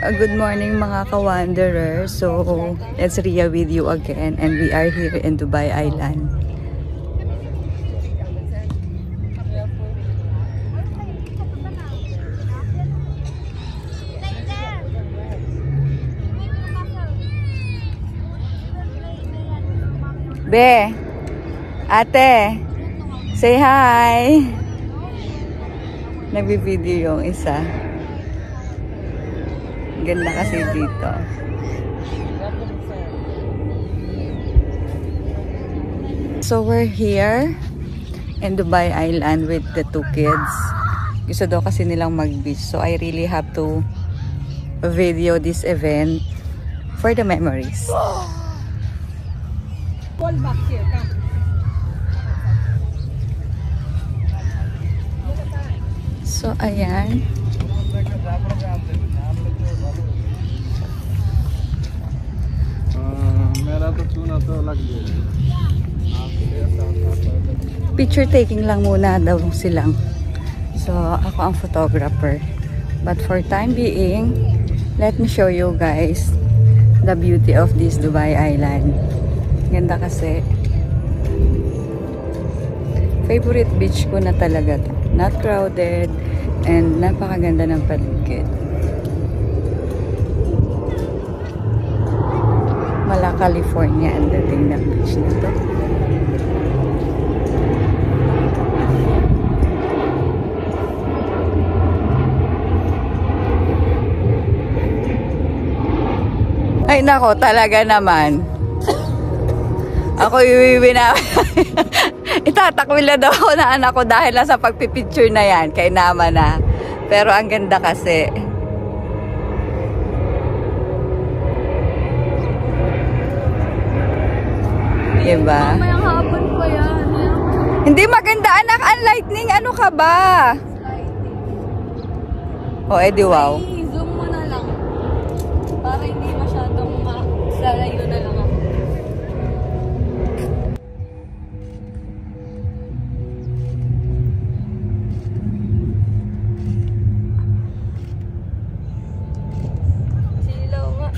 Good morning mga ka-wanderer. So, it's Ria with you again and we are here in Dubai Island. Be, ate, say hi. Nagbi-video yung isa. Ganda kasi dito. So we're here in Dubai Island with the two kids. Gusto daw kasi nilang mag-beach. So I really have to video this event for the memories. Fall back here, come. So ayan. Picture taking lang muna daw silang. So ako ang photographer. But for time being, let me show you guys the beauty of this Dubai Island. Ganda kasi. Favorite beach ko na talaga to. Not crowded and napakaganda ng paligid. Mala California ang dating ng beach na to. Ay nako, talaga naman. Ako itatakwil na daw ako na anak ko dahil lang sa pagpipicture na yan. Kay naman na. Pero ang ganda kasi. Diba? Mamayang hapon pa yan. Hindi maganda anak. Ang lightning. Ano ka ba? Oh, edi wow. Ay, zoom mo na lang. Para hindi masyadong lalayo na lang ako. Silaw nga.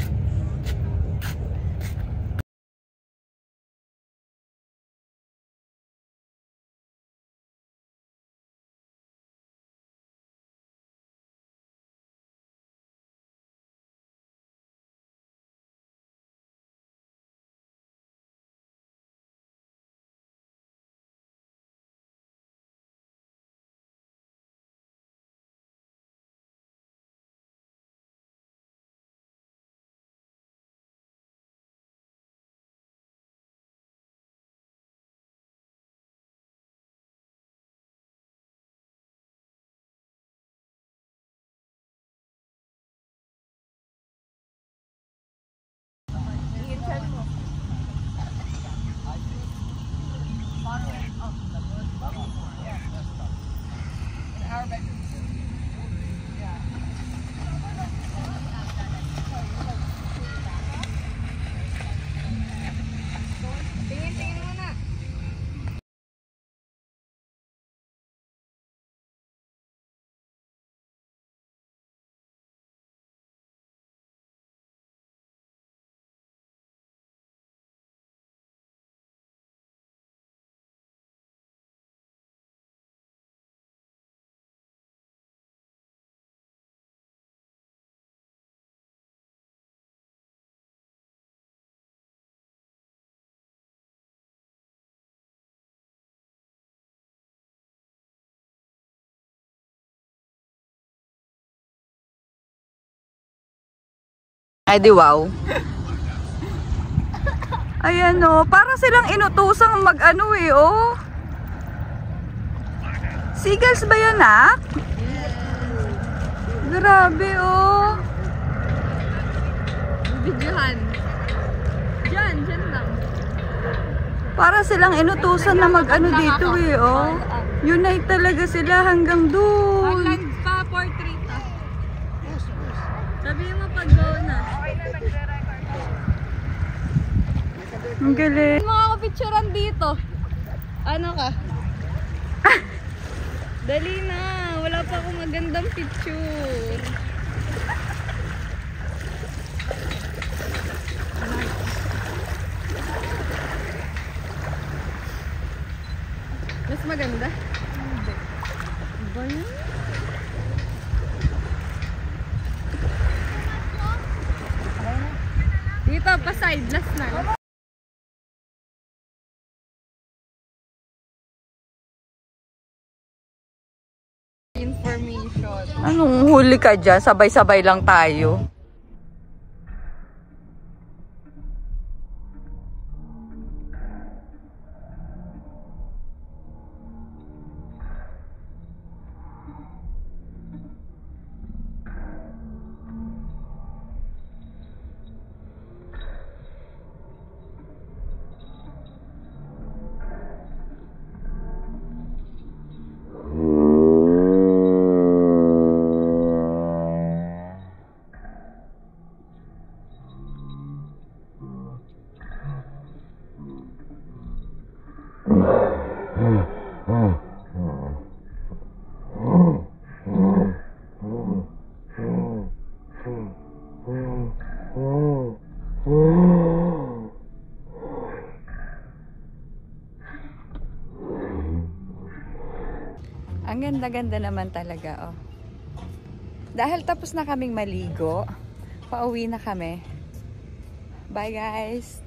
Ay di wow. Ayan o. Para silang inutusang mag-ano eh oh. Seagulls ba yun nak? Grabe oh. Videohan. Diyan lang. Para silang inutusan na mag-ano dito eh oh. Unite talaga sila hanggang doon. Land pa, portrait ah. Sabi mo pag-go na. Ang galing. Mga kapicturan dito. Ano ka? Dali na. Wala pa akong magandang picture. Mas maganda? Hindi. Ba yun? Dito, pa side glass na. Information. Anong huli ka dyan? Sabay-sabay lang tayo. Ang ganda-ganda naman talaga, oh. Dahil tapos na kaming maligo, pauwi na kami. Bye, guys!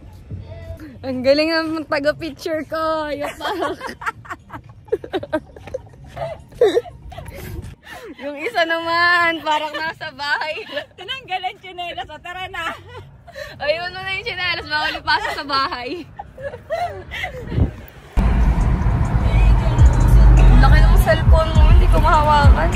Ang galing naman taga-picture ko! Yapak! Yung isa naman, parang nasa bahay. Tinanggalan tsinelas, o tara na! Ayun na yung chinelas, baka lipasa sa bahay. Laki ng cellphone mo, hindi ko mahawakan.